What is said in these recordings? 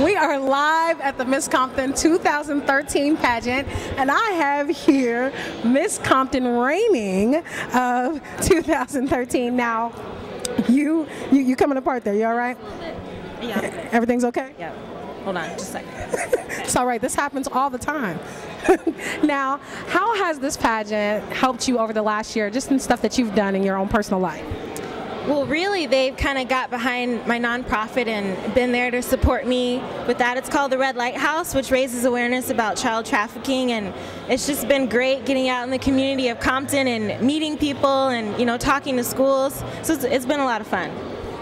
We are live at the Miss Compton 2013 pageant, and I have here Miss Compton reigning of 2013. Now, you coming apart there? You all right? Yeah. Everything's okay? Yeah. Hold on, just a second. It's all right. This happens all the time. Now, how has this pageant helped you over the last year, just in stuff that you've done in your own personal life? Well, really, they've kind of got behind my nonprofit and been there to support me with that. It's called the Red Lighthouse, which raises awareness about child trafficking, and it's just been great getting out in the community of Compton and meeting people and, you know, talking to schools. So it's been a lot of fun.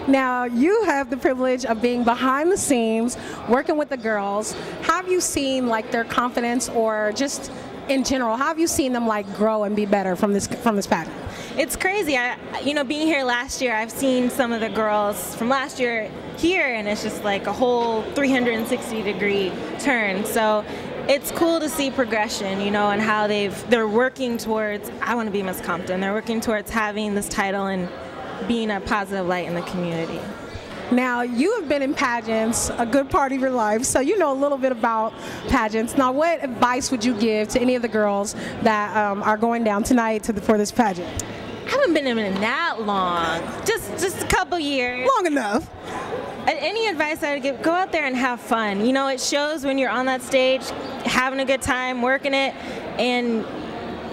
Now, you have the privilege of being behind the scenes, working with the girls. Have you seen like their confidence, or just in general, how have you seen them like grow and be better from this pageant? It's crazy. You know, being here last year, I've seen some of the girls from last year here, and it's just like a whole 360-degree turn. So it's cool to see progression, you know, and how they're working towards, I want to be Miss Compton. They're working towards having this title and being a positive light in the community. Now, you have been in pageants a good part of your life, so you know a little bit about pageants. Now, what advice would you give to any of the girls that are going down tonight for this pageant? I haven't been in it that long, just a couple years. Long enough. Any advice I would give, go out there and have fun. You know, it shows when you're on that stage, having a good time, working it, and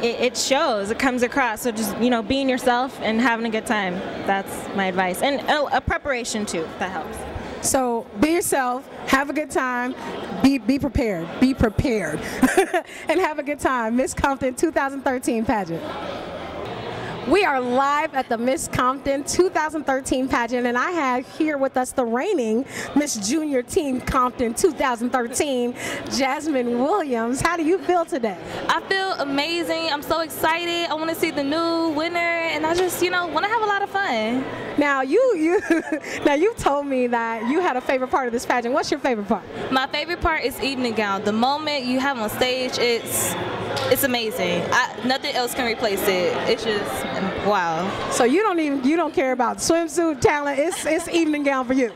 it shows, it comes across. So just, you know, being yourself and having a good time. That's my advice. And a preparation too, that helps. So be yourself, have a good time, be prepared, and have a good time. Miss Compton 2013 pageant. We are live at the Miss Compton 2013 pageant, and I have here with us the reigning Miss Junior Teen Compton 2013, Jasmine Williams. How do you feel today? I feel amazing. I'm so excited. I want to see the new winner, and I just, you know, want to have a lot of fun. Now you've told me that you had a favorite part of this pageant. What's your favorite part? My favorite part is evening gown. The moment you have on stage, it's amazing. Nothing else can replace it. It's just wow. So you don't care about swimsuit talent. It's evening gown for you.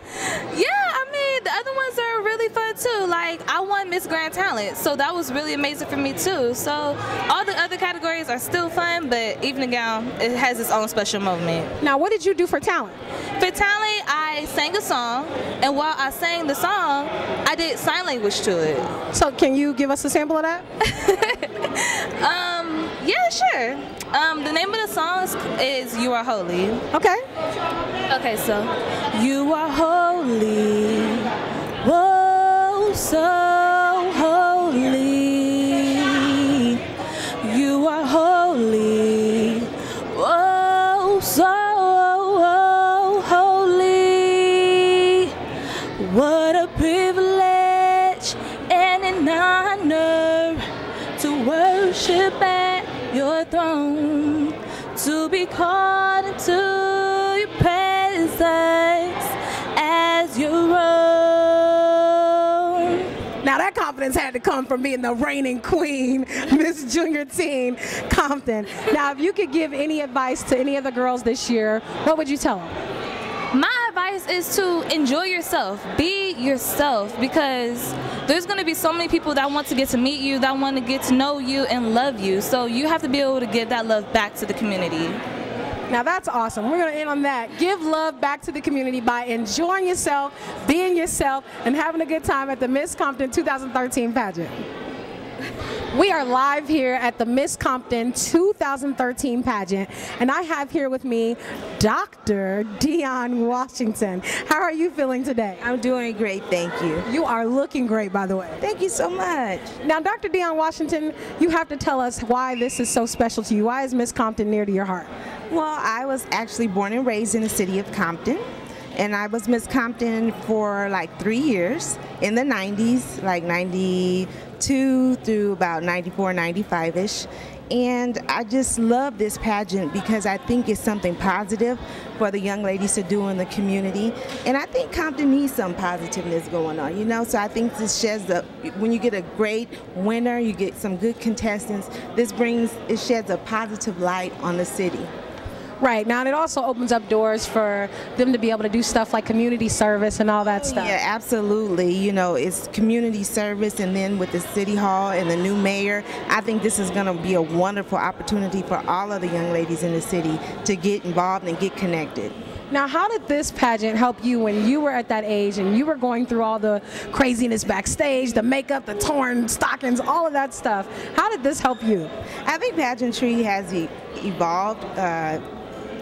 Yeah, I mean the other ones are really fun too. Like I won Miss Grand Talent, so that was really amazing for me too. So all the other categories are still fun, but evening gown, it has its own special moment. Now, what did you do for talent? For talent, I sang a song, and while I sang the song, I did sign language to it. So can you give us a sample of that? Yeah, sure. The name of the song is You Are Holy. Okay. Okay, so you are holy, whoa, so holy. You are holy, whoa, so holy. What a privilege and an honor to worship at your throne, to be called into your presence as your own. Now that confidence had to come from being the reigning queen, Miss Junior Teen Compton. Now, if you could give any advice to any of the girls this year, what would you tell them? My advice is to enjoy yourself, be yourself, because there's going to be so many people that want to get to meet you, that want to get to know you and love you. So you have to be able to give that love back to the community. Now that's awesome. We're going to end on that. Give love back to the community by enjoying yourself, being yourself, and having a good time at the Miss Compton 2013 pageant. We are live here at the Miss Compton 2013 pageant, and I have here with me Dr. Dionne Washington. How are you feeling today? I'm doing great, thank you. You are looking great, by the way. Thank you so much. Now, Dr. Dionne Washington, you have to tell us why this is so special to you. Why is Miss Compton near to your heart? Well, I was actually born and raised in the city of Compton, and I was Miss Compton for like 3 years in the 90s, like 92 through about 94, 95-ish. And I just love this pageant because I think it's something positive for the young ladies to do in the community. And I think Compton needs some positiveness going on, you know? So I think this sheds when you get a great winner, you get some good contestants, it sheds a positive light on the city. Right. Now, and it also opens up doors for them to be able to do stuff like community service and all that stuff. Yeah, absolutely. You know, it's community service, and then with the city hall and the new mayor, I think this is going to be a wonderful opportunity for all of the young ladies in the city to get involved and get connected. Now, how did this pageant help you when you were at that age and you were going through all the craziness backstage, the makeup, the torn stockings, all of that stuff? How did this help you? I think pageantry has evolved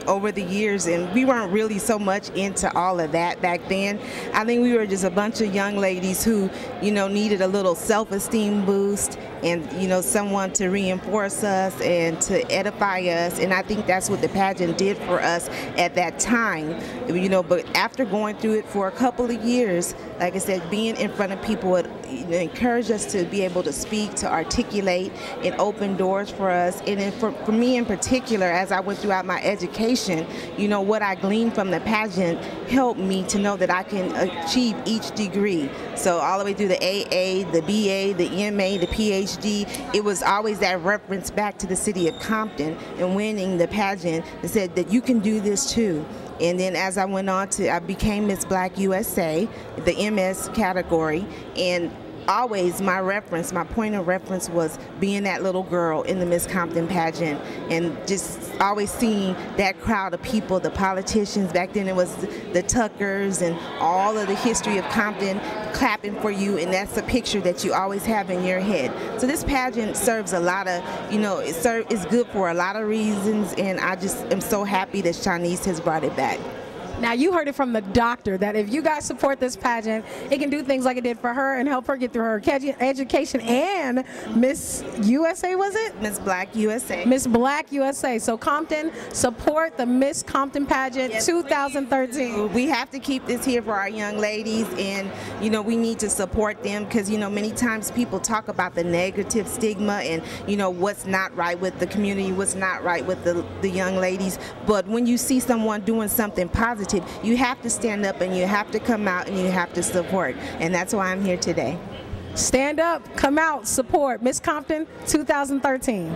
over the years, and we weren't really so much into all of that back then. I think we were just a bunch of young ladies who, you know, needed a little self-esteem boost and, you know, someone to reinforce us and to edify us, and I think that's what the pageant did for us at that time, you know. But after going through it for a couple of years, like I said, being in front of people would encourage us to be able to speak, to articulate, and open doors for us. And then for me in particular, as I went throughout my education, you know, what I gleaned from the pageant helped me to know that I can achieve each degree. So all the way through the AA, the BA, the MA, the PhD, it was always that reference back to the city of Compton and winning the pageant that said that you can do this too. And then as I went on I became Miss Black USA, the MS category, and always my reference, my point of reference was being that little girl in the Miss Compton pageant, and just always seeing that crowd of people, the politicians. Back then it was the Tuckers and all of the history of Compton clapping for you, and that's a picture that you always have in your head. So this pageant serves a lot of, you know, it's good for a lot of reasons, and I just am so happy that Shanice has brought it back. Now, you heard it from the doctor that if you guys support this pageant, it can do things like it did for her and help her get through her education and Miss USA, was it? Miss Black USA. Miss Black USA. So Compton, support the Miss Compton pageant, yes, 2013. We have to keep this here for our young ladies, and, you know, we need to support them because, you know, many times people talk about the negative stigma and, you know, what's not right with the community, what's not right with the young ladies. But when you see someone doing something positive, you have to stand up and you have to come out and you have to support, and that's why I'm here today. Stand up, come out, support Miss Compton 2013.